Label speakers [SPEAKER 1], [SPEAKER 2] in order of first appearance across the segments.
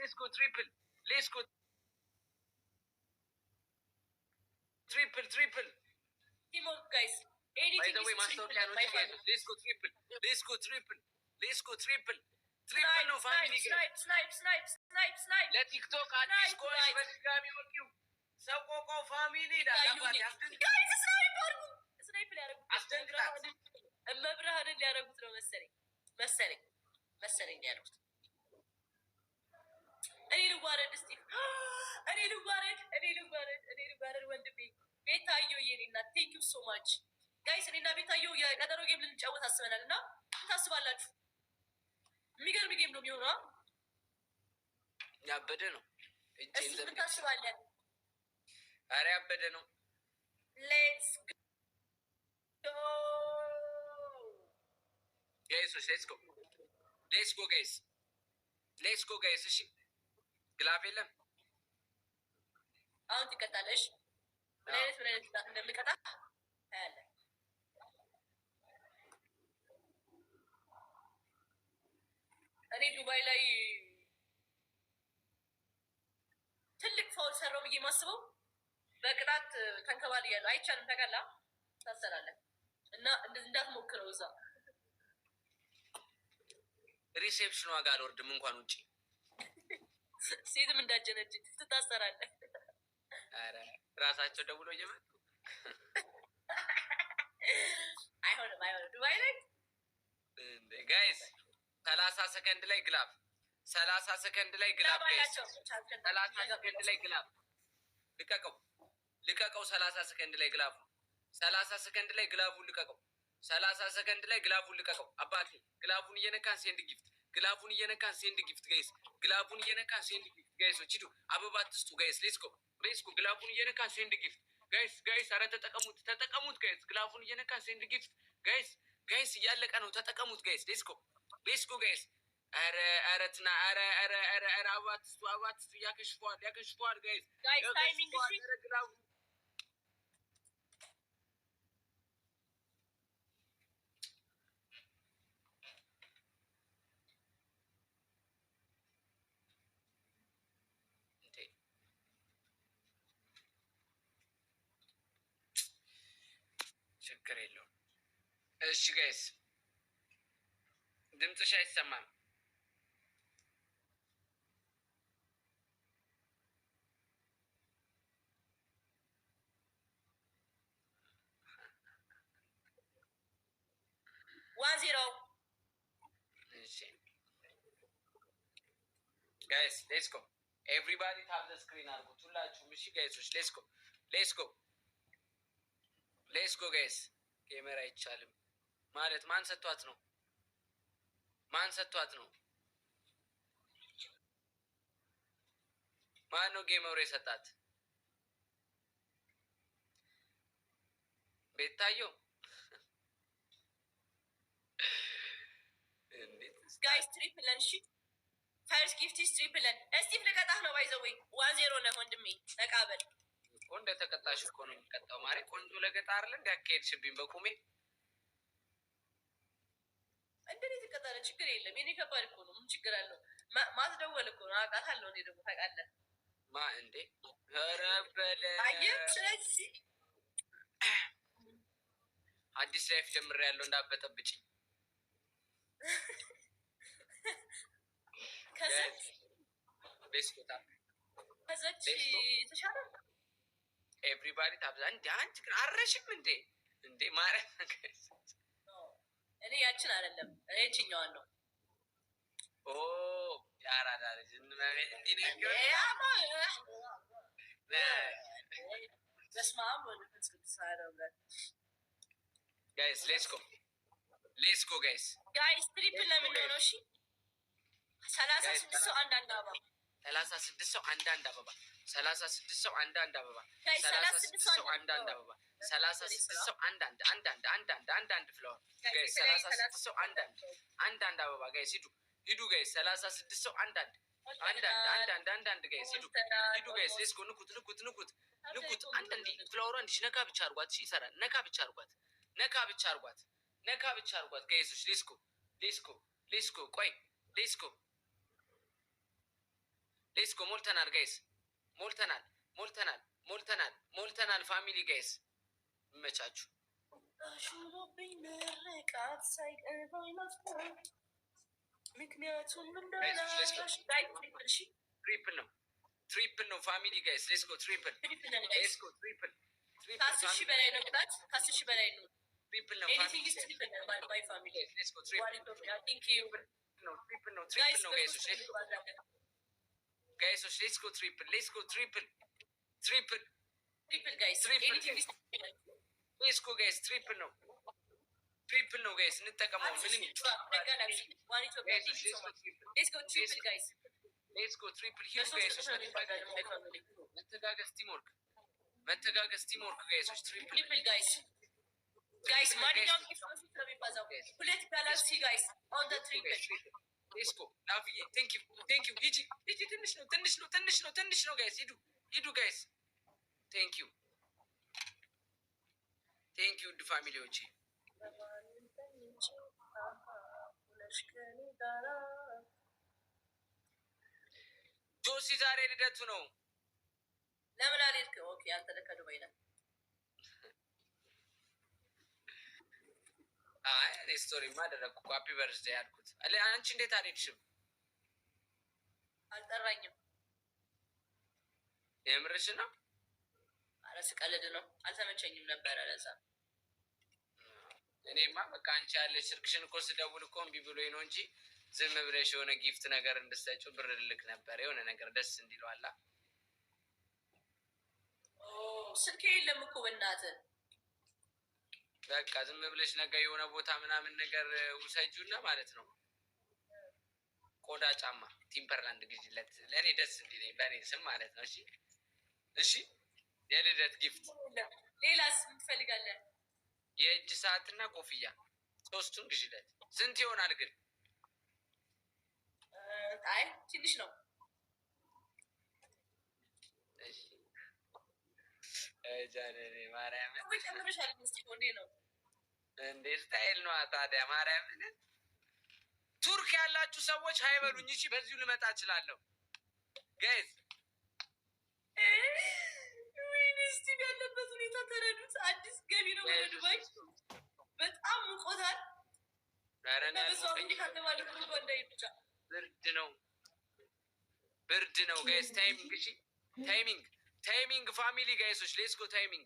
[SPEAKER 1] let's go triple. Let's go triple.
[SPEAKER 2] Team up, guys.
[SPEAKER 1] By the way, master piano together. Let's go triple. Let's go triple. Let's go triple. Triple no family.
[SPEAKER 2] Snipe.
[SPEAKER 1] Let TikTok at this course. በድጋሚ ወርቂው ሰቆቆ ፋሚሊ ዳላባት ያስደንቅ
[SPEAKER 2] guys ስናይፕ ሊያረጉ
[SPEAKER 1] አስደንቅላት
[SPEAKER 2] መብርሃንን ሊያረጉት ነው መሰለኝ ሊያረጉት እኔ ልዋረድ እስቲ እኔ ልዋረድ ወንድሜ ቤታዮ የኔና ቴንክ ዩ ሶ ማች ጋይስ እኔና ቤታዮ የቀጠሮ ጌም ልንጫወት አስበናል እና ምን ታስባላችሁ? የሚገርም ጌም ነው የሚሆነው።
[SPEAKER 1] ያበደ ነው።
[SPEAKER 2] እሱ ምን ታስባለህ?
[SPEAKER 1] ኧረ ያበደ ነው።
[SPEAKER 2] ሌትስ ጎ
[SPEAKER 1] ጋይሶች ሌትስ ጎ ጋይስ። እሺ ግላፍ የለም
[SPEAKER 2] አሁን ትቀጣለሽ። ምን አይነት እንደምቀጣ ታያለህ። እኔ ዱባይ ላይ ትልቅ ፋውል ሰራው ብዬ ማስበው በቅጣት ተንከባልያለሁ። አይቻልም፣ ታውቃለህ፣ ታሰራለህ እና እንዳትሞክረው። እዛ
[SPEAKER 1] ሪሴፕሽኗ ጋር አልወርድም እንኳን ውጭ
[SPEAKER 2] ሴትም እንዳጀነጅ ትታሰራለህ።
[SPEAKER 1] ኧረ ራሳቸው ደውሎ እየመጡ
[SPEAKER 2] አይሆንም ዱባይ ላይ
[SPEAKER 1] ጋይስ 30 ሰከንድ ላይ ግላፍ 30 ሰከንድ ላይ ግላፍ ጋይስ 30 ሰከንድ ላይ ግላፍ ልቀቀው 30 ሰከንድ ላይ ግላፉ 30 ሰከንድ ላይ ግላፉን ልቀቀው 30 ሰከንድ ላይ ግላፉን ልቀቀው። አባቴ ግላፉን እየነካን ሴንድ ጊፍት ጋይስ ግላፉን እየነካን ሴንድ ጊፍት ጋይሶች ሂዱ። አበባ አትስጡ ጋይስ። ሌትስ ጎ ግላፉን እየነካን ሴንድ ጊፍት ጋይስ ኧረ ተጠቀሙት ጋይስ ግላፉን እየነካን ሴንድ ጊፍት ጋይስ እያለቀ ነው። ተጠቀሙት ጋይስ። ሌትስ ጎ ጋይስ። ኧረ አበባ አትስጡ ያከሽፈዋል ጋይስ
[SPEAKER 2] ታይሚንግ
[SPEAKER 1] ግላፉ ችግር የለውም። እሺ ጋይስ ድምፅሽ አይሰማም። ጋይስ ሌትስ ጎ ኤቭሪባዲ ታፕ ዘ ስክሪን አድርጉት ሁላችሁም። እሺ ጋይሶች ሌትስ ጎ ጋይስ። ጌመር አይቻልም ማለት ማን ሰጥቷት ነው? ማን ነው ጌመሩ የሰጣት? ቤታዮ
[SPEAKER 2] ጋይስ ትሪፕለን። እሺ ፈርስት ጊፍት ትሪፕለን። እስቲፍ ልቀጣህ ነው ባይዘወይ 1-0 ነው ወንድሜ ተቃበል።
[SPEAKER 1] እንደ ተቀጣሽ እኮ ነው የሚቀጣው። ማሬ ቆንጆ ለገጣ አይደል እንዳያካሄድሽብኝ በቁሜ
[SPEAKER 2] እንደኔ ተቀጣለ። ችግር የለም የኔ ከባድ እኮ ነው። ምን ችግር አለው? ማስደወል እኮ ነው። አውቃታለሁ እኔ ደግሞ ታውቃለህ።
[SPEAKER 1] እንዴ ኧረ በለ
[SPEAKER 2] አየህ። ስለዚህ
[SPEAKER 1] አዲስ ላይፍ ጀምሬያለሁ እንዳበጠብጭኝ።
[SPEAKER 2] ከዛች የተሻለ
[SPEAKER 1] ኤቭሪባዲ ታብዛ እንደ አንቺ ግን አረሽም እንዴ ማርያም
[SPEAKER 2] እኔ ያችን አይደለም እኔ እችኛዋን ነው።
[SPEAKER 1] ያራዳ ልጅ ጋይስ ሌትስ ጎ ጋይስ
[SPEAKER 2] ትሪፕል ለምን ሆነው? እሺ 36 ሰው አንዳንድ አበባ
[SPEAKER 1] 36 ሰው አንዳንድ አበባ 36 ሰው አንዳንድ አበባ 36 ሰው አንዳንድ አበባ 36 ሰው አንዳንድ ፍላወር ጋይስ 36 ሰው አንዳንድ አበባ ጋይስ ሂዱ ጋይስ 36 ሰው አንዳንድ ጋይስ ሂዱ ጋይስ ሌትስ ጎ ንኩት አንዳንድ ፍላወሯ እንዲሽ ነካ ብቻ አርጓት። እሺ ይሰራል። ነካ ብቻ አርጓት ጋይሶች ሌትስ ጎ ቆይ ሌትስ ጎ ሌስኮ ሞልተናል ጋይስ፣ ሞልተናል ፋሚሊ ጋይስ፣ ይመቻችሁ።
[SPEAKER 2] ምክንያቱም
[SPEAKER 1] ትሪፕል ነው ፋሚሊ ጋይስ፣ ሌስኮ ትሪፕል
[SPEAKER 2] ከ10 ሺህ በላይ ነው ቅጣት፣ ከ10 ሺህ በላይ ነው።
[SPEAKER 1] ትሪፕል ነው ጋይሶች፣ ሌስኮ ትሪፕል ሌስኮ ጋይስ፣ ትሪፕል ነው ጋይስ፣ እንጠቀመው። ምንም ሌስኮ ትሪፕል ሂሩ ጋይሶች፣ መተጋገዝ ቲምወርክ ጋይሶች፣ ትሪፕል
[SPEAKER 2] ጋይስ ማንኛውም ሁለት ጋላክሲ ጋይስ ኦን ዘ ትሪፕል
[SPEAKER 1] ሌስኮ ላቪዬ ቴንክ ዩ ሂጂ ትንሽ ነው ጋይስ፣ ሂዱ ጋይስ፣ ቴንክ ዩ ውድ ፋሚሊዎቼ። ጆሲ ዛሬ ልደቱ ነው።
[SPEAKER 2] ለምን አልሄድክም? ኦኬ አንተ ለካ ዱባይ ነህ።
[SPEAKER 1] አይ እኔ ስቶሪማ አደረግኩ እኮ ሃፒ በርዝዴ ያልኩት። አንቺ እንዴት አልሄድሽም?
[SPEAKER 2] አልጠራኝም።
[SPEAKER 1] የምርሽ ነው?
[SPEAKER 2] ኧረ ስቀልድ ነው። አልተመቸኝም ነበረ ለዛ።
[SPEAKER 1] እኔማ በቃ አንቺ ያለሽ ስልክሽን እኮ ስደውል እኮ እምቢ ብሎኝ ነው እንጂ ዝም ብለሽ የሆነ ጊፍት ነገር እንድትሰጪው ብር ልክ ነበር፣ የሆነ ነገር ደስ እንዲለው አላ።
[SPEAKER 2] ስልኬ የለም እኮ በእናትህ።
[SPEAKER 1] በቃ ዝም ብለሽ ነገር የሆነ ቦታ ምናምን ነገር ውሰጁና ማለት ነው። ቆዳ ጫማ ቲምፐርላንድ ግዢለት ለእኔ ደስ እንዲለኝ በእኔ ስም ማለት ነው። እሺ የልደት ጊፍት።
[SPEAKER 2] ሌላስ ምን ትፈልጋለህ?
[SPEAKER 1] የእጅ ሰዓትና ኮፍያ 3ቱን ግዢለት። ስንት ይሆናል ግን?
[SPEAKER 2] አይ ትንሽ ነው።
[SPEAKER 1] ጃነኔ ማርያም
[SPEAKER 2] ጨምረሻል ነው
[SPEAKER 1] እንዴ? ስታይል ነው ታዲያ። ማርያምን ቱርክ ያላችሁ ሰዎች ሀይበሉኝ። እሺ በዚሁ ልመጣ እችላለሁ ጋይዝ።
[SPEAKER 2] ወይኔ ስቲቭ ያለበት ሁኔታ ተረዱት። አዲስ ገቢ ነው ወደ ዱባይ። በጣም ሙቆታል።
[SPEAKER 1] ብርድ ነው ጋይስ። ታይሚንግ እሺ፣ ታይሚንግ ፋሚሊ ጋይሶች፣ ሌስኮ ታይሚንግ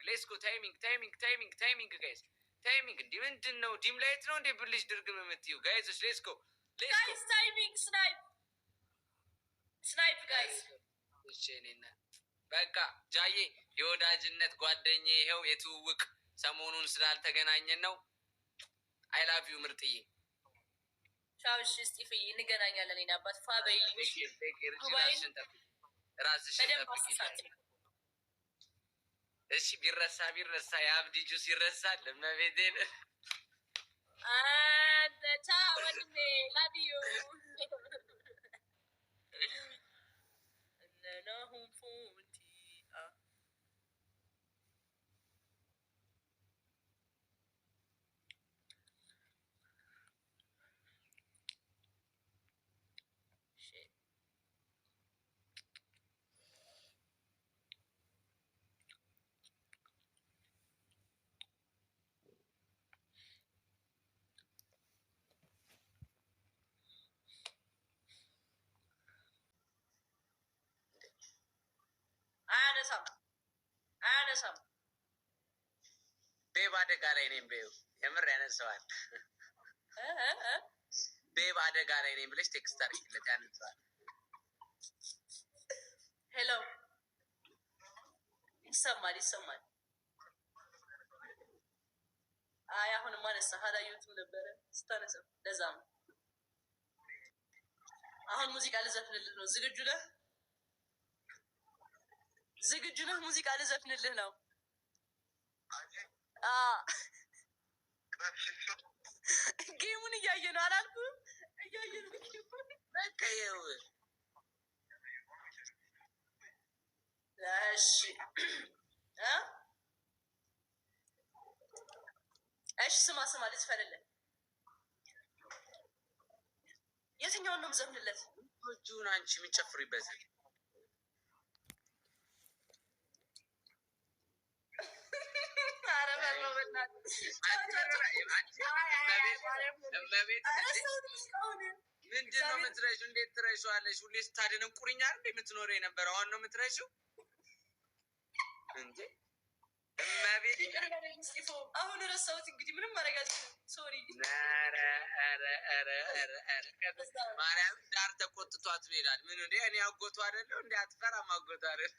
[SPEAKER 1] ጋይስ። ታይሚንግ እንዲህ ምንድን ነው? ዲም ላይት ነው እንዴ ብልሽ ድርግም የምትይው ጋይሶች? ሌስኮ
[SPEAKER 2] ጋይስ ታይሚንግ ስናይፕ ጋይስ።
[SPEAKER 1] እሺ እኔና በቃ ጃዬ የወዳጅነት ጓደኛ ይኸው የትውውቅ ሰሞኑን ስላልተገናኘን ነው። አይ ላቭ ዩ ምርጥዬ።
[SPEAKER 2] ቻው። እሺ እስጢፍዬ እንገናኛለን። እኔ አባት ፋበይ
[SPEAKER 1] ራስሽን ጠብቂ። እሺ ቢረሳ የአብዲ ጁስ ይረሳል። ለመቤቴን
[SPEAKER 2] ቻው ወንድሜ ላቭ ዩ። እነናሁም ፉንቲ አያነሳም።
[SPEAKER 1] ቤብ አደጋ ላይ ነኝ። ቤብ የምር ያነሳዋል። ቤብ አደጋ ላይ ነኝ ብለሽ ቴክስት አድርጊለት፣ ያነሳዋል።
[SPEAKER 2] ሄሎ ይሰማል። አይ አሁንማ አነሳ። አላየሁትም ነበረ ስታነሳ፣ ለዛ ነው። አሁን ሙዚቃ ልዘፍንልህ ነው። ዝግጁ ነህ? ሙዚቃ ልዘፍንልህ ነው። ጌሙን እያየ ነው አላልኩም? እያየ ነው።
[SPEAKER 1] በቃ ይኸው።
[SPEAKER 2] እሺ ስማ ልዝፈንልህ። የትኛውን ነው የምዘፍንለት?
[SPEAKER 1] እጁን አንቺ የምትጨፍሪበት ምንድን ነው የምትረሺው? እንዴት ትረሺዋለሽ? ሁሌ ስታደነቁሪኝ አይደል የምትኖረው የነበረው? አሁን ነው የምትረሺው እንዴ? እመቤት
[SPEAKER 2] አሁን ረሳሁት። እንግዲህ ምንም ማድረግ አልችልም። ሶሪ።
[SPEAKER 1] ማርያም ዳር ተቆጥቷት ይሄዳል። ምን እንደ እኔ አጎቷ አይደለሁ እንዴ? አትፈራም? አጎቷ አይደል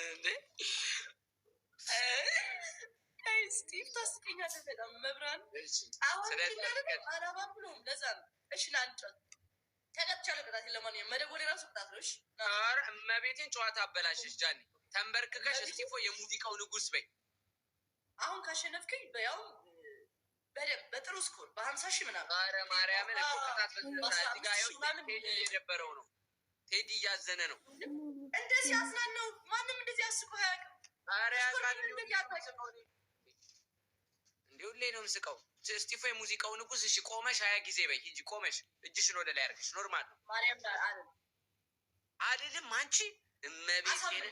[SPEAKER 1] እንዴ?
[SPEAKER 2] ስቲቭ ታስቀኛለህ በጣም መብራን። አሁን ብሎም ለዛ ነው። እሺ ላንጫት ተቀጥቻለሁ። ቅጣት ለማንኛውም መደወል የራሱ ቅጣት ነው። እሺ
[SPEAKER 1] እመቤቴን ጨዋታ አበላሽሽ። ጃኒ ተንበርክከሽ እስጢፎ የሙዚቃው ንጉስ በይ።
[SPEAKER 2] አሁን ካሸነፍከኝ በያው በደምብ በጥሩ ስኮር በ50,000 ምናምን።
[SPEAKER 1] ኧረ ማርያምን እኮ ቅጣት ቴዲ እየደበረው ነው። ቴዲ እያዘነ ነው።
[SPEAKER 2] እንደዚህ አዝናነው። ማንም እንደዚህ አስቆ አያውቅም።
[SPEAKER 1] ኧረ ያውቃል። እንዲህ ሁሌ ነው የምስቀው። እስጢፎ የሙዚቃው ንጉስ። እሺ ቆመሽ 20 ጊዜ በይ። ሂጂ ቆመሽ እጅሽን ወደ ላይ አድርገሽ ኖርማል ነው።
[SPEAKER 2] ማርያም
[SPEAKER 1] አይደለም አንቺ እመቤቴን።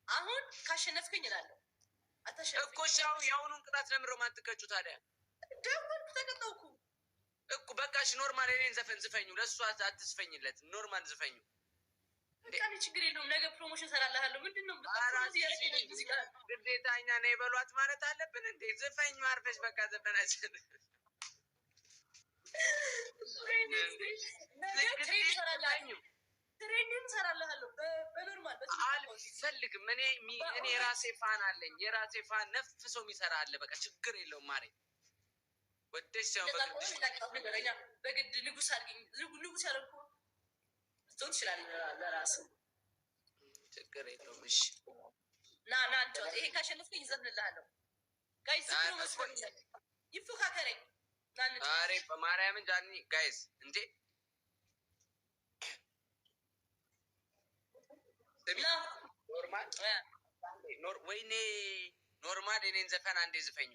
[SPEAKER 2] አሁን ካሸነፍከኝ እላለሁ።
[SPEAKER 1] እኮ እሺ አሁን የአሁኑን ቅጣት ለምንድን ነው የማትቀጩ ታዲያ?
[SPEAKER 2] ደወልኩ ተቀጣውኩ
[SPEAKER 1] እኮ በቃ እሺ ኖርማል የእኔን ዘፈን ዝፈኙ። ለእሱ አትዝፈኝለት። ኖርማል ዝፈኙ።
[SPEAKER 2] በቃ ችግር የለውም። ነገ ፕሮሞሽን ሰራልሃለሁ። ምንድን ነው
[SPEAKER 1] ግዴታ እኛ ነው የበሏት ማለት አለብን እንዴ? ዝፈኙ አርፈሽ በቃ ዘፈናችን
[SPEAKER 2] ትሬኒንግ ሰራልሃለሁ በኖርማል
[SPEAKER 1] አልፈልግም። እኔ የራሴ ፋን አለኝ። የራሴ ፋን ነፍ ሰው የሚሰራ አለ። በቃ ችግር የለውም ማሬ። ወደሽ ያው
[SPEAKER 2] በግድ ንጉስ አድርጊኝ። ንጉስ ያደረኩ ልትሆን ትችላለህ ለራስህ።
[SPEAKER 1] ችግር የለውም። እሺ
[SPEAKER 2] ና እንጫወት። ይሄን ካሸነፍከኝ ይዘፍንልሃለሁ። ጋይስ ይፎካከረኝ።
[SPEAKER 1] ዛሬ በማርያምን ጃኒ ጋይስ እንዴ ወይኔ ኖርማል የኔን ዘፈን አንዴ ዝፈኙ።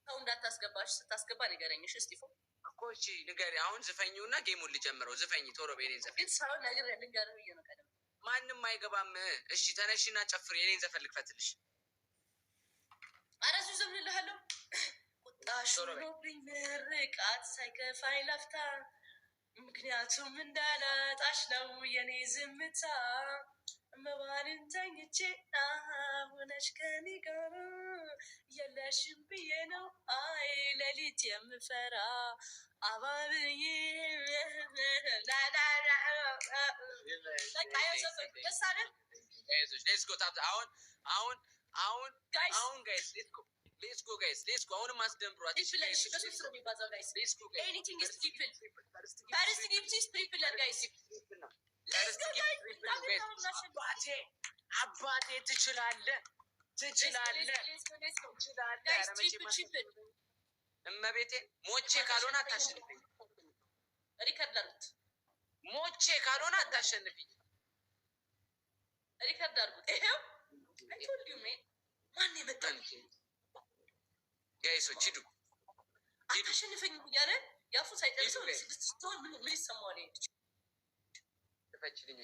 [SPEAKER 2] ሰው እንዳታስገባሽ። ስታስገባ ንገረኝ እሺ? እስጢፎ
[SPEAKER 1] እኮ እሺ ንገሪ። አሁን ዝፈኙ እና ጌሙን ልጀምረው። ዝፈኝ ቶሎ የኔን ዘፈን።
[SPEAKER 2] ግን ሰው ነገር ልንገርህ ብዬ ነው። ቀደም
[SPEAKER 1] ማንም አይገባም። እሺ ተነሽና ጨፍር። የኔን ዘፈን ልክፈትልሽ።
[SPEAKER 2] ኧረ እዚሁ ዘፍንልሃለሁ። ቁጣሽ ሆኖብኝ ምርቃት ሳይከፋኝ ለፍታ፣ ምክንያቱም እንዳላጣሽ ነው የኔ ዝምታ። መባልን ተኝቼ ሆነሽ ከኔ ጋር የለሽም ብዬ ነው አይ ሌሊት የምፈራ አባብዬ
[SPEAKER 1] ሌስኮ አሁንም አስደንብሯት። አባቴ ትችላለህ። እመቤቴ ሞቼ ካልሆነ አታሸንፈኝ።
[SPEAKER 2] ሪከርድ አድርጉት።
[SPEAKER 1] ሞቼ ካልሆነ አታሸንፈኝ።
[SPEAKER 2] ሪከርድ አድርጉት። ይሄው አይቶልዩ ማን የመጣ
[SPEAKER 1] ጋይሶች ሂዱ።
[SPEAKER 2] አታሸንፈኝ እያለ ያፉ ሳይጨርሰው ምን ይሰማዋል? ትፈችልኝ